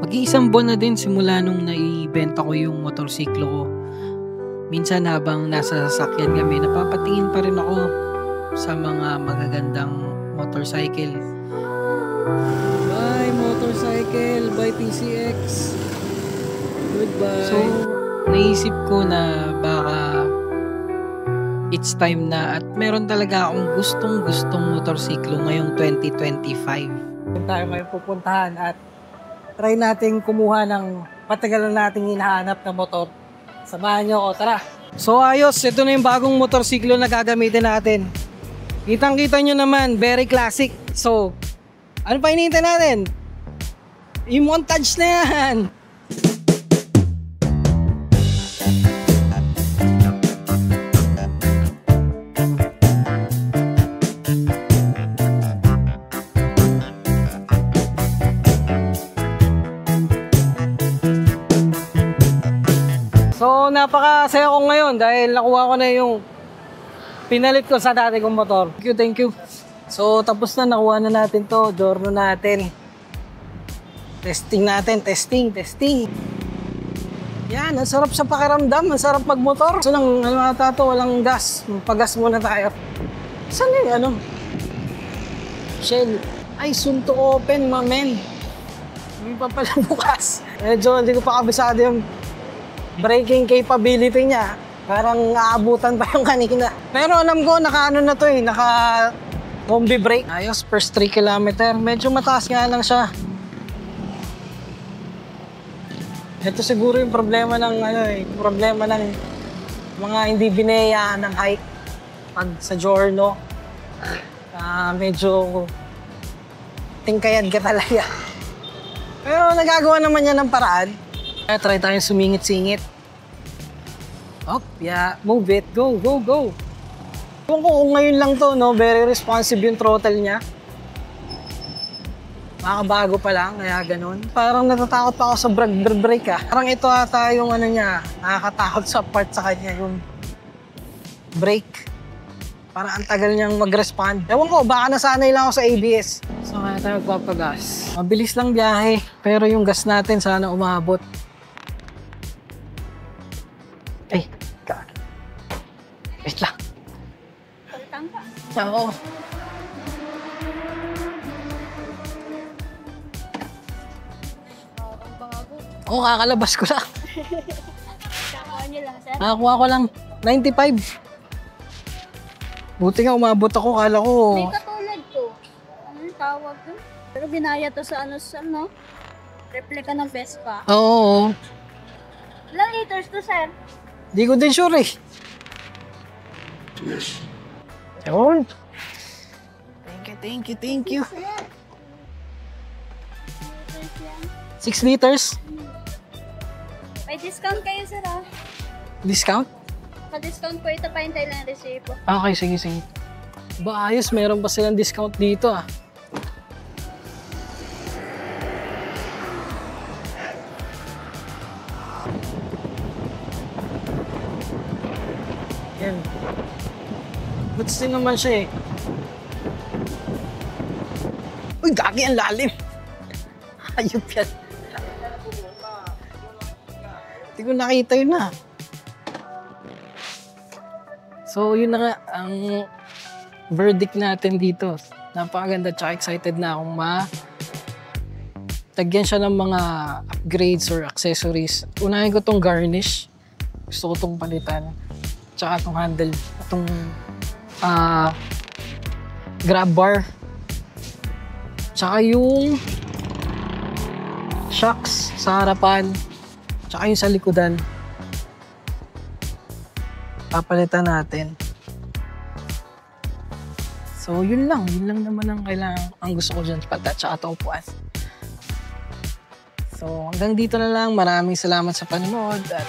Mag-iisang buwan na din simula nung naibenta ko yung motorsiklo ko. Minsan habang nasa sasakyan kami, napapatingin pa rin ako sa mga magagandang motorcycle. Bye motorcycle, bye PCX. Goodbye. So, naisip ko na baka it's time na at meron talaga akong gustong motorsiklo ngayong 2025. Tayo ngayon pupuntahan at try natin kumuha ng matagal na nating hinahanap na motor. Samahan nyo ako, tara! So ayos, ito na yung bagong motorsiklo na gagamitin natin. Kitang-kita nyo naman, very classic. So, ano pa hinihintay natin? I-montage na yan! So, napakasaya ko ngayon dahil nakuha ko na yung pinalit ko sa dati kong motor. Thank you. So, tapos na, nakuha na natin to. Giorno natin. Testing natin. Testing. Yan, ang sarap sa pakiramdam. Ang sarap magmotor. So, lang, walang gas. Pagas muna tayo. Saan yung Shell. Ay, soon to open, mamen. Hindi pa pala bukas. Medyo hindi ko pa kabisado yung braking capability niya. Parang aabutan pa yung kanina. Pero alam ko, naka-ano na to eh. Naka-combi brake. Ayos, first 3 km. Medyo mataas nga lang siya. Ito siguro yung problema ng mga hindi binayaan ng height pag sa Giorno. Medyo tingkayad ka talaga. Pero nagagawa naman niya ng paraan. Try tayong sumingit-singit. Up, yeah. Move it. Go. Kung ngayon lang to, no? Very responsive yung throttle niya. Makabago pa lang, kaya ganun. Parang natatakot pa ako sa brake ah. Parang ito ata yung niya, nakakatakot sa part sa kanya, yung brake. Parang ang tagal niyang mag-respond. Ewan ko, baka nasanay lang ako sa ABS. So kaya tayo magpapagas. Mabilis lang biyahe, pero yung gas natin sana umabot. Ay, wait lang. Pagtang ka? Oo. Oo, kakalabas ko lang. Kakakuha niyo lang, sir? Nakakuha ko lang 95. Buti nga umabot ako, kala ko. May katulad ko. Anong tawag doon? Pero binaya to sa replica ng Vespa. Oo. Ilang liters to, sir? Di ko din sure eh. Yun. Thank you. 6 liters? May discount kayo, sir, ah. Discount? Pa-discount po ito, pahintay lang ang resibo. Okay, sige. Ba, ayos, meron pa silang discount dito ah. Yan. Boots din naman siya eh. Uy, gagi, ang lalim. Ayop yan. Hindi ko nakita yun na. So, yun na nga ang verdict natin dito. Napakaganda tsaka excited na akong tagyan siya ng mga upgrades or accessories. Unahin ko tong garnish. Gusto ko tong palitan. Tsaka tong handle. Itong grab bar. Tsaka yung shocks sa harapan. Tsaka yung sa likodan. Papalitan natin. So, yun lang naman ang gusto ko dyan palitan. Tsaka ito upuan. So, hanggang dito na lang. Maraming salamat sa panonood at